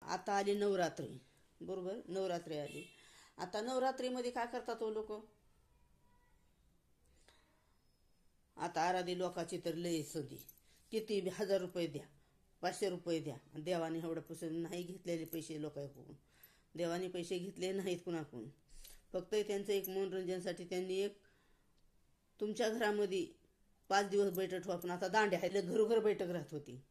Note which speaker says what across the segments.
Speaker 1: आता आली नवरात्री, बरोबर, नवरात्री आली. आता नवरात्रीमध्ये काय करतात हो लोक? आता आराधी लोकाची तर लई सदी, किती 1000 रुपये द्या, 500 रुपये द्या. देवाने एवढं पैसे नाही घेतलेले, पैसे लोकांकडून देवाने पैसे घेतले नाहीत कुणाकडून. फक्त त्यांचं एक मनोरंजनासाठी त्यांनी एक तुमच्या घरामध्ये 5 दिवस बैठक ठेवा. पण आता दांड्या आहे, घरोघर बैठक राहत होती,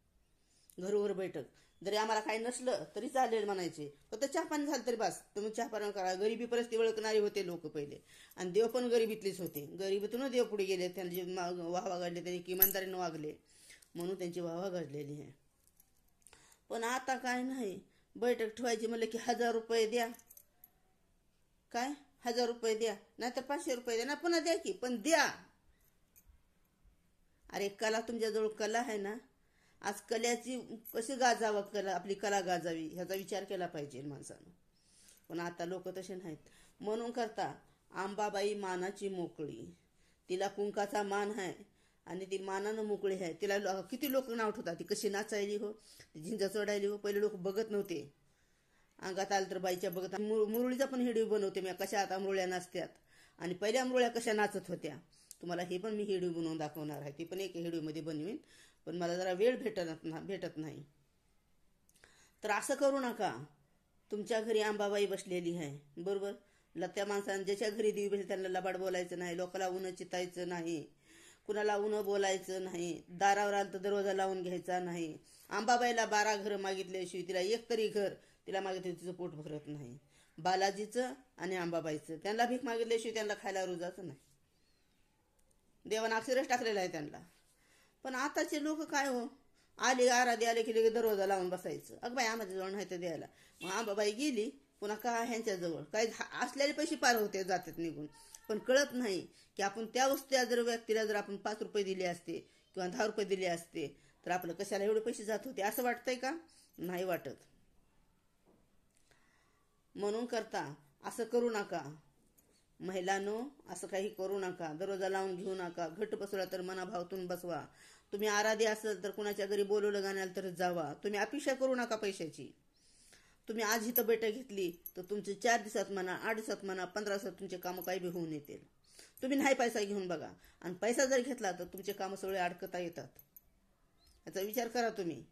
Speaker 1: घरोघर बैठक. जरी आम्हाला काही नसलं तरी चालेल म्हणायचे, फक्त चहा पाणी झालं तरी बस, तुम्ही चहा पाणी करा. गरिबी परिस्थिती ओळखणारे होते लोक पहिले, आणि देव पण गरिबीतलेच होते. गरिबीतून देव पुढे गेले, त्यांचे वाहवा गाडले, त्यांनी इमानदारीनं वागले म्हणून त्यांची वाहवा गाडलेली आहे. पण आता काय नाही, बैठक ठेवायची म्हणलं की 1000 रुपये द्या, काय 1000 रुपये द्या, नाहीतर 500 रुपये द्या ना, पुन्हा द्या की, पण द्या. अरे कला, तुमच्याजवळ कला आहे ना, आज कलेची कशी गाजावं, कला आपली कला गाजावी ह्याचा विचार केला पाहिजे माणसानं. पण आता लोक तसे नाहीत. म्हणून करता आंबाबाई मानाची मोकळी, तिला कुंकाचा मान आहे आणि ती मानानं मोकळी आहे. तिला किती लोक नाव ठेवतात, ती कशी नाचायली हो, झिंजा चढायली हो. पहिले लोक बघत नव्हते, अंगात आलं तर बाईच्या बघत. मुरळीचा पण व्हिडिओ बनवते मी, कशा आता मुरळ्या नाचत्यात आणि पहिल्या मुरळ्या कशा नाचत होत्या. तुम्हाला हे पण मी व्हिडिओ बनवून दाखवणार आहे, ती पण एक व्हिडिओमध्ये बनवीन. पण मला जरा वेळ भेटत नाही. तर असं करू नका. तुमच्या घरी आंबाबाई बसलेली आहे, बरोबर, त्या माणसाने ज्याच्या घरी देवी बसली त्यांना लबाड बोलायचं नाही, लोकांना उन्ह चितायचं नाही, कुणाला उन्ह बोलायचं नाही, दारावर आलं तर दरवाजा लावून घ्यायचा नाही. आंबाबाईला 12 घरं मागितल्याशिवाय तिला एक तरी घर तिला मागितलं तिचं पोट भरत नाही. बालाजीचं आणि आंबाबाईचं, त्यांना भीक मागितल्याशिवाय त्यांना खायला रोजाचं नाही. देवानं अक्षरच टाकलेलं आहे त्यांना. पण आताचे लोक काय हो, आले आराधी आले की लगेच दरवाजा लावून बसायचं. अगं बाई आम्हाला जवळ नाही तर द्यायला. मग आंबाबाई गेली, पुन्हा का ह्यांच्याजवळ काही असलेले पैसे पार होते जातात निघून. पण कळत नाही की आपण त्या वस्तू जर व्यक्तीला जर आपण 5 रुपये दिले असते किंवा 10 रुपये दिले असते तर आपलं कशाला एवढे पैसे जात होते, असं वाटतंय का? नाही वाटत. म्हणून करता असं करू नका महिलांनो, असं काही करू नका. दरवाजा लावून घेऊ नका. घट बसवला तर मनाभावातून बसवा. तुम्ही आराधी असेल तर कुणाच्या घरी बोलवलं गाण्याला तर जावा. तुम्ही अपेक्षा करू नका पैशाची. तुम्ही आज इथं बैठक घेतली तर तुमचे 4 दिवसात म्हणा, 8 दिवसात म्हणा, 15 दिवसात तुमचे कामं काही बी होऊन येतील. तुम्ही नाही पैसा घेऊन बघा, आणि पैसा जर घेतला तर तुमचे कामं सगळे अडकता येतात. याचा विचार करा तुम्ही.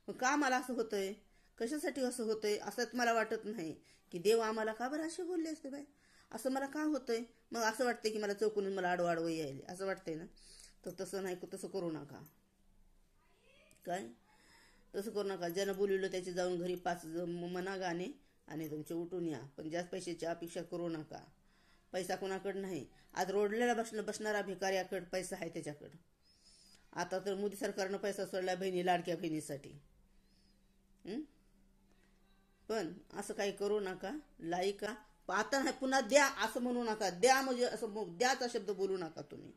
Speaker 1: मग का मला असं होतंय, कशासाठी असं होतंय, असं मला वाटत नाही की देव आम्हाला का बरं असे बोलले असते बाय, असं मला का होतंय. मग असं वाटतंय की मला चौकून मला आडवं यायले, असं वाटतंय ना. तर तसं नाही, तसं करू नका. काय तसं करू नका. ज्यानं बोलवलं त्याचे जाऊन घरी 5 म्हणा गाणे आणि तुमचे उठून या. पण जास्त पैशाची अपेक्षा करू नका. पैसा कोणाकडे नाही. आज रोडला बसणारा भिकाऱ्याकडे पैसा आहे त्याच्याकडं. आता तर मोदी सरकारनं पैसा सोडला लाडक्या बहिणीसाठी. पण असं काही करू नका. लाईका आता नाही, पुन्हा द्या असं म्हणू नका. द्या म्हणजे असं द्याचा शब्द बोलू नका तुम्ही.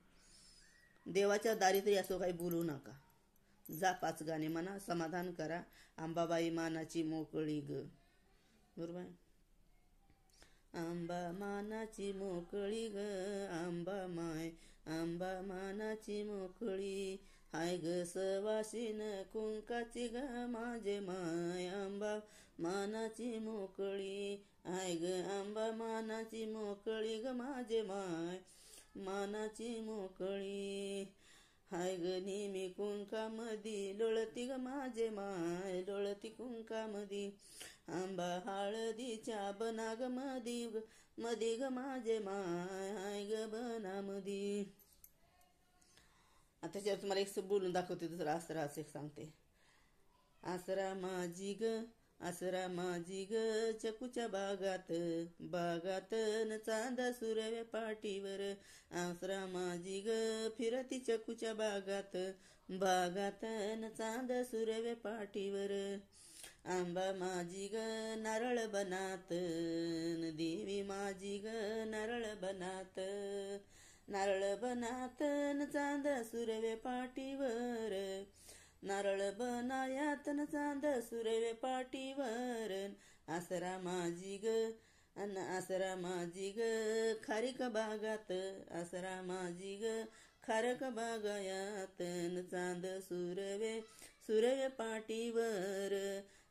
Speaker 1: देवाच्या दारी तरी असं काही बोलू नका. जा 5 गाणे म्हणा, समाधान करा. आंबाबाई मानाची मोकळी ग, बरोबर. आंबा मानाची मोकळी ग, आंबा माय, आंबा मानाची मोकळी, हाय ग सवासीन कुंकाची ग माझे माय, आंबा मानाची मोकळी, हाय ग आंबा मानाची मोकळी ग माझे माय, मानाची मोकळी, हाय ग नेहमी कुंकामधी लोळती ग माझे माय, लोळती कुंकामधी, आंबा हळदीच्या बनाग मधी ग माझे माय, हाय ग बनामधी. आता त्याच्यावर तुम्हाला एक बोलून दाखवते. दुसरा आसरा असं एक सांगते. आसरा माझी ग, आसरा माझी ग, चकूच्या बागात, बागात न चांदा सुरव्या पाठीवर, आसरा माझी ग, फिरती चकूच्या बागात, बागात न चांदा सुरव्या पाठीवर, आंबा माझी ग नारळ बनात, देवी माझी ग नारळ बनात, नारळ बनात न चांदा सुरव्या पाठीवर, नारळ बनायात न चांद सुरवे पाठीवर, आसरा माझी ग, अन आसरा माझी ग, खारीक बागात, आसरा माझी ग, खारक बागायात न चांद सुरवे पाठीवर,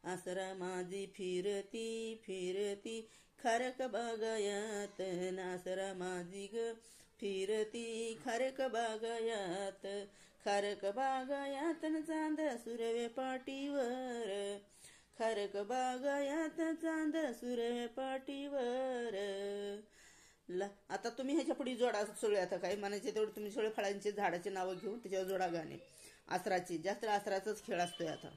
Speaker 1: आसरा माझी फिरती फिरती खारक बागायात, आसरा माझी ग फिरती खारक बागायात, खारक बागायात चांद सुरवे पाटीवर, खारक बागायात चांद सुरवे पाटीवर. आता तुम्ही ह्याच्या पुढे जोडा सगळे, आता काय म्हणायचे तेवढे तुम्ही सगळे फळांचे झाडाचे नावं घेऊन त्याच्यावर जोडा गाणे आसराची. जास्त आसराचाच खेळ असतोय आता.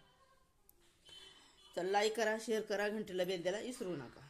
Speaker 1: चल, लाईक करा, शेअर करा, घंटीला बेल द्यायला विसरू नका.